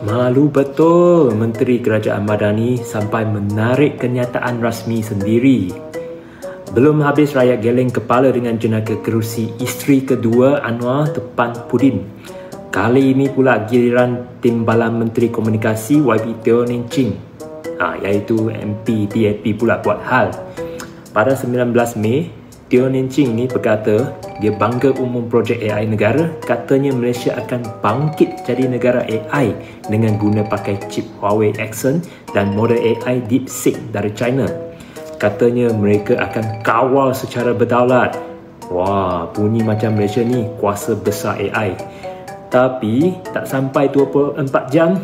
Malu betul Menteri Kerajaan Madani sampai menarik kenyataan rasmi sendiri. Belum habis rakyat geleng kepala dengan jenaka kerusi isteri kedua Anwar Tepan Pudin. Kali ini pula giliran Timbalan Menteri Komunikasi YB Teo Ning Ching, iaitu MP PAP pula buat hal. Pada 19 Mei, Teo Ning Ching ni berkata dia bangga umum projek AI negara. Katanya Malaysia akan bangkit jadi negara AI dengan guna pakai chip Huawei Axon dan model AI DeepSeek dari China. Katanya mereka akan kawal secara berdaulat. Wah, bunyi macam Malaysia ni kuasa besar AI. Tapi tak sampai 24 jam,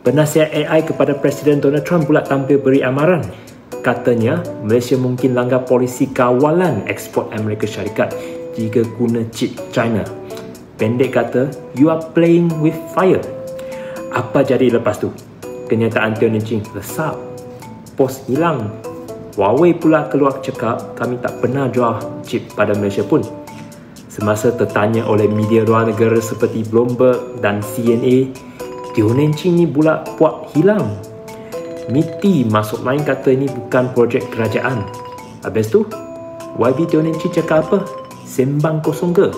penasihat AI kepada Presiden Donald Trump pula tampil beri amaran. Katanya Malaysia mungkin langgar polisi kawalan ekspor Amerika Syarikat jika guna chip China. Pendek kata, you are playing with fire. Apa jadi lepas tu? Kenyataan Teo Ning Ching lesap, pos hilang. Huawei pula keluar cakap kami tak pernah jual chip pada Malaysia pun. Semasa tertanya oleh media luar negara seperti Bloomberg dan CNA, Teo Ning Ching ni pula puak hilang. MITI masuk main kata ini bukan projek kerajaan. Habis tu, YB Teo Ning Ching cakap apa? Sembang kosong ke?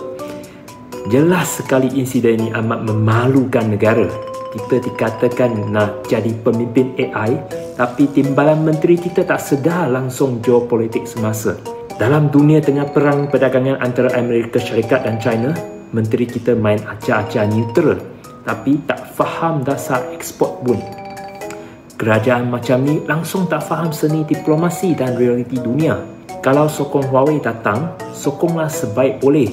Jelas sekali insiden ini amat memalukan negara. Kita dikatakan nak jadi pemimpin AI, tapi timbalan menteri kita tak sedar langsung geopolitik semasa. Dalam dunia tengah perang perdagangan antara Amerika Syarikat dan China, menteri kita main acah-acah neutral, tapi tak faham dasar ekspor pun. Kerajaan macam ni langsung tak faham seni diplomasi dan realiti dunia. Kalau sokong Huawei datang, sokonglah sebaik boleh.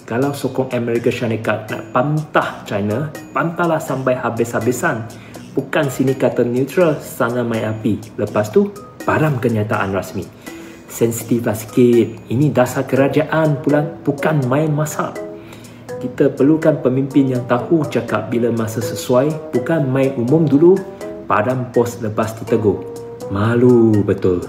Kalau sokong Amerika Syarikat nak pantah China, pantahlah sampai habis-habisan. Bukan sini kata neutral, sana main api. Lepas tu, padam kenyataan rasmi. Sensitiflah sikit, ini dasar kerajaan pula, bukan main masak. Kita perlukan pemimpin yang tahu cakap bila masa sesuai, bukan main umum dulu, padam pos lepas ditegur. Malu betul.